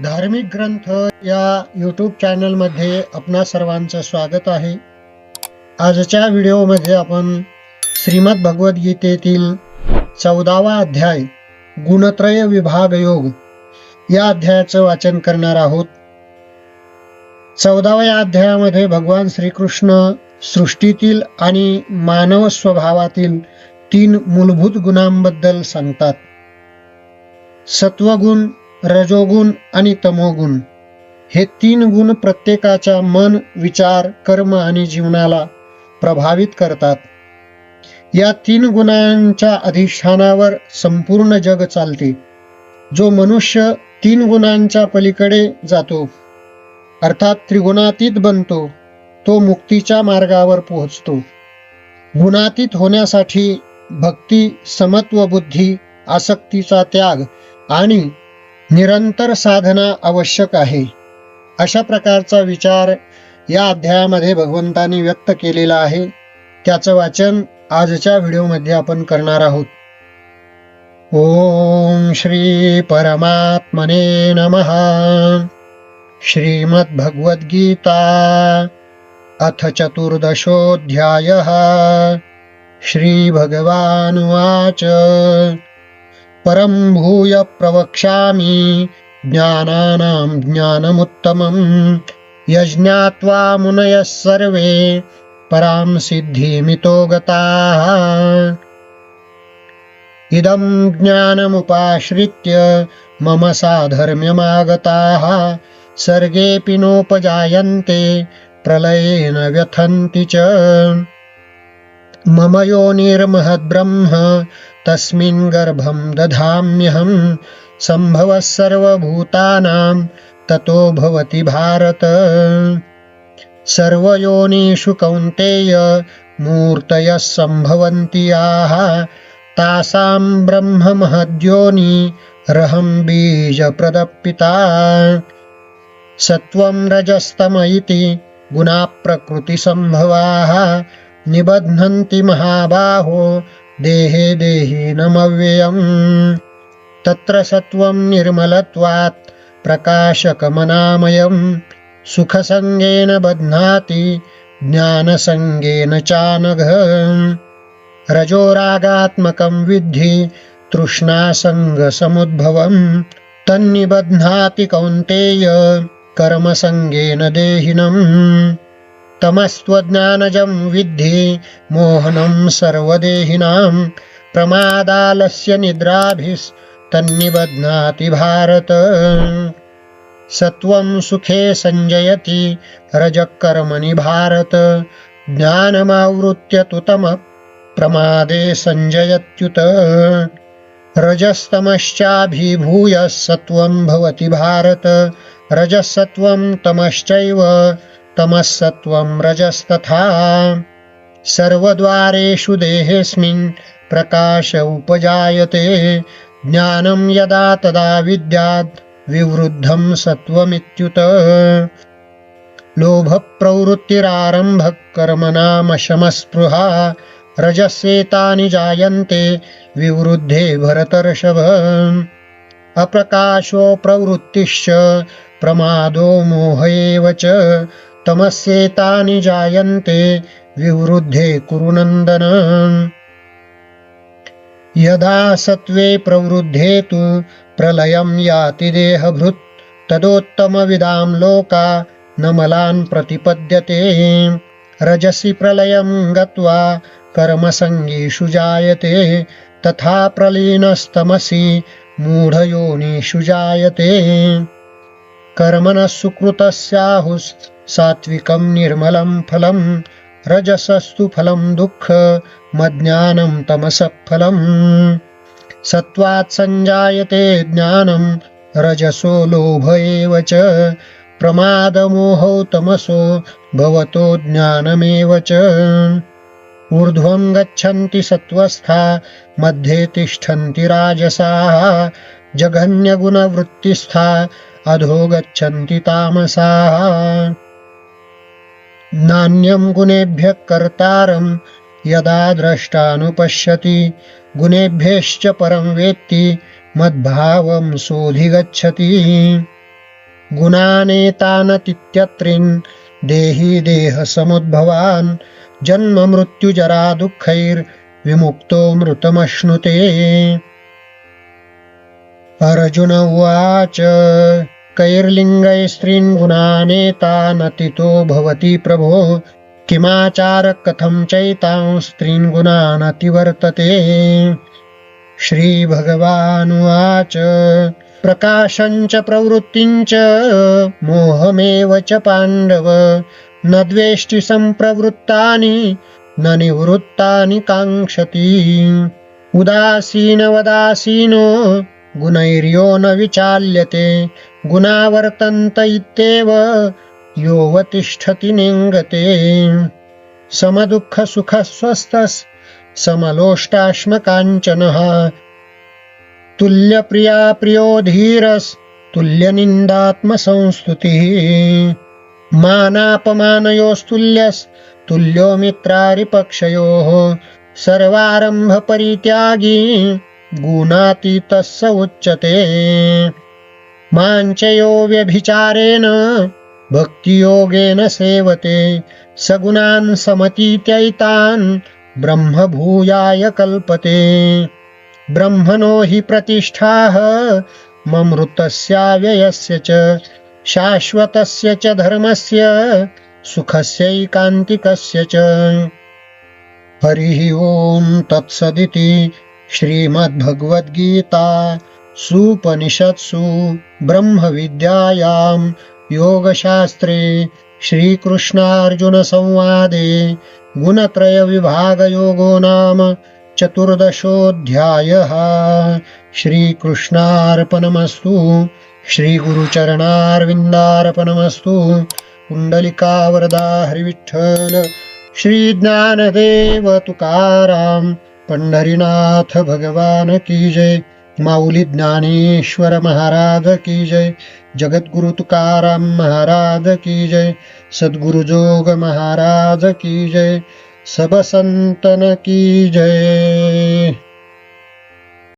धार्मिक ग्रंथ या यूट्यूब चॅनलमध्ये आपणा सर्वांचं स्वागत आहे. आजच्या व्हिडिओमध्ये आपण श्रीमद भगवद्गीतेतील 14वा अध्याय गुणत्रय विभाग योग या अध्यायाचं वाचन करणार आहोत. 14व्या अध्यायामध्ये भगवान श्रीकृष्ण सृष्टीतील आणि मानव स्वभावातील 3 मूलभूत गुणांबद्दल सांगतात. सत्वगुण, रजोगुण आणि तमोगुण हे 3 गुण प्रत्येकाच्या मन, विचार, कर्म आणि जीवनाला प्रभावित करतात. या 3 गुणांच्या अधिष्ठानावर संपूर्ण जग चालते. जो मनुष्य 3 गुणांच्या पलीकडे जातो अर्थात त्रिगुणातीत बनतो, तो मुक्तीच्या मार्गावर पोहोचतो. गुणातीत होण्यासाठी भक्ती, समत्व बुद्धी, आसक्तीचा त्याग आणि निरंतर साधना आवश्यक आहे. अशा प्रकारचा विचार या अध्यायामध्ये भगवंतांनी व्यक्त केलेला आहे. त्याचं वाचन आजच्या व्हिडिओमध्ये आपण करणार आहोत. ओम श्री परमात्मने नमः. श्रीमद् भगवद्गीता अथ चतुर्दशोऽध्यायः. श्री भगवानुवाच परं भूय प्रवक्ष्यामि ज्ञानानां ज्ञानमुत्तमं यज्ञात्वा मुनयः सर्वे परां सिद्धिमितो गताः. इदं ज्ञानमुपाश्रित्य मम साधर्म्यमागताः सर्गेऽपि नोपजायन्ते प्रलयेन व्यथन्ति च. मम योनिर्महद्ब्रह्म तस्मिन् गर्भं दधाम्यहं सम्भवः सर्वभूतानां ततो भवति भारत. सर्वयोनिषु कौन्तेय मूर्तयः सम्भवन्ति याः तासां ब्रह्म महद्योनिरहं बीजप्रदपिता. सत्वं रजस्तम इति गुणाः प्रकृतिसम्भवाः निबध्नन्ति महाबाहो देहे देहिनमव्ययम्. तत्र सत्वं निर्मलत्वात् प्रकाशकमनामयम् सुखसंगेन बध्नाति ज्ञानसंगेन चानघ. रजोरागात्मकं विद्धि तृष्णासंगसमुद्भवम् तन्निबध्नाति कौन्तेय कर्मसंगेन देहिनम्. तमस्त्वज्ञानजं विद्धि मोहनं सर्वदेहिनां प्रमादालस्य निद्राभिस्तन्निबध्नाति भारत. सत्वं सुखे संजयति रजः कर्मणि भारत ज्ञानमावृत्य तु तमः प्रमादे संजयत्युत. रजस्तमश्चाभिभूय सत्वं भवति भारत रजसत्वं तमश्चैव तमस्सत्वं रजस्तथा. सर्वद्वारेषु देहेऽस्मिन् प्रकाश उपजायते ज्ञानं यदा तदा विद्यात् विवृद्धं सत्वमित्युत. लोभप्रवृत्तिरारम्भः कर्मणामशमस्पृहा रजस्येतानि जायन्ते विवृद्धे भरतर्षभ. अप्रकाशो प्रवृत्तिश्च प्रमादो मोह एव च तमस्येतानि जायन्ते विवृद्धे कुरु नन्दन. यदा सत्त्वे प्रवृद्धे तु प्रलयं याति देहभृत् तदोत्तमविदां लोका न मलान् प्रतिपद्यते. रजसि प्रलयं गत्वा कर्मसङ्गीषु जायते तथा प्रलीनस्तमसि मूढयोनिषु जायते. कर्मणः सुकृतस्याहुस्सात्विकं निर्मलं फलं रजसस्तु फलं दुःखमज्ञानं तमसः फलम्. सत्त्वात् संजायते ज्ञानं रजसो लोभ एव च प्रमादमोहौ तमसो भवतो ज्ञानमेव च. ऊर्ध्वं गच्छन्ति सत्त्वस्था मध्ये तिष्ठन्ति राजसाः जघन्यगुणवृत्तिस्था अधो गच्छन्ति तामसाः. नान्यं गुणेभ्यः कर्तारं यदा द्रष्टानुपश्यति गुणेभ्यश्च परं वेत्ति मद्भावं सोऽधिगच्छति. गुणानेतानतीत्यत्रिन् देही देह समुद्भवान् जन्म मृत्यु जरा दुःखैर्विमुक्तो मृतमश्नुते। अर्जुन उवाच कैर्लिङ्गैस्त्रीन् गुणानेतानतीतो भवति प्रभो किमाचार कथं चैतां स्त्रीन् गुणानतिवर्तते। श्रीभगवानुवाच प्रकाशञ्च प्रवृत्तिञ्च मोहमेव च पाण्डव न द्वेष्टि सम्प्रवृत्तानि न निवृत्तानि काङ्क्षति। उदासीनवदासीनो गुणैर्यो न विचाल्यते गुणावर्तन्त इत्येव योऽवतिष्ठति नेङ्गते। समदुःखसुखस्वस्थः समलोष्टाश्मकाञ्चनः तुल्यप्रिया प्रियो धीरस्तुल्यनिन्दात्मसंस्तुतिः मानापमानयोस्तुल्यस्तुल्यो मित्रारिपक्षयोः सर्वारम्भपरित्यागी गुणातीतः स उच्यते। माञ्चयो व्यभिचारेण भक्तियोगेन सेवते सगुणान् समतीत्यैतान् ब्रह्मभूयाय कल्पते। ब्रह्मणो हि प्रतिष्ठाः ममृतस्याव्ययस्य च शाश्वतस्य च धर्मस्य सुखस्यैकान्तिकस्य च। हरिः ओं तत्सदिति श्रीमद्भगवद्गीता सूपनिषत्सु ब्रह्मविद्यायां योगशास्त्रे श्रीकृष्णार्जुनसंवादे गुणत्रयविभागयोगो नाम चतुर्दशोऽध्यायः। श्रीकृष्णार्पणमस्तु। श्रीगुरुचरणारविन्दार्पणमस्तु। कुण्डलिकावरदा हरिविठ्ठल श्रीज्ञानदेव तुकाराम पंढरीनाथ भगवान की जय। माऊली ज्ञानेश्वर महाराज की जय। जगद्गुरु तुकाराम महाराज की जय। सद्गुरु जोग महाराज की जय। सब संतन की जय।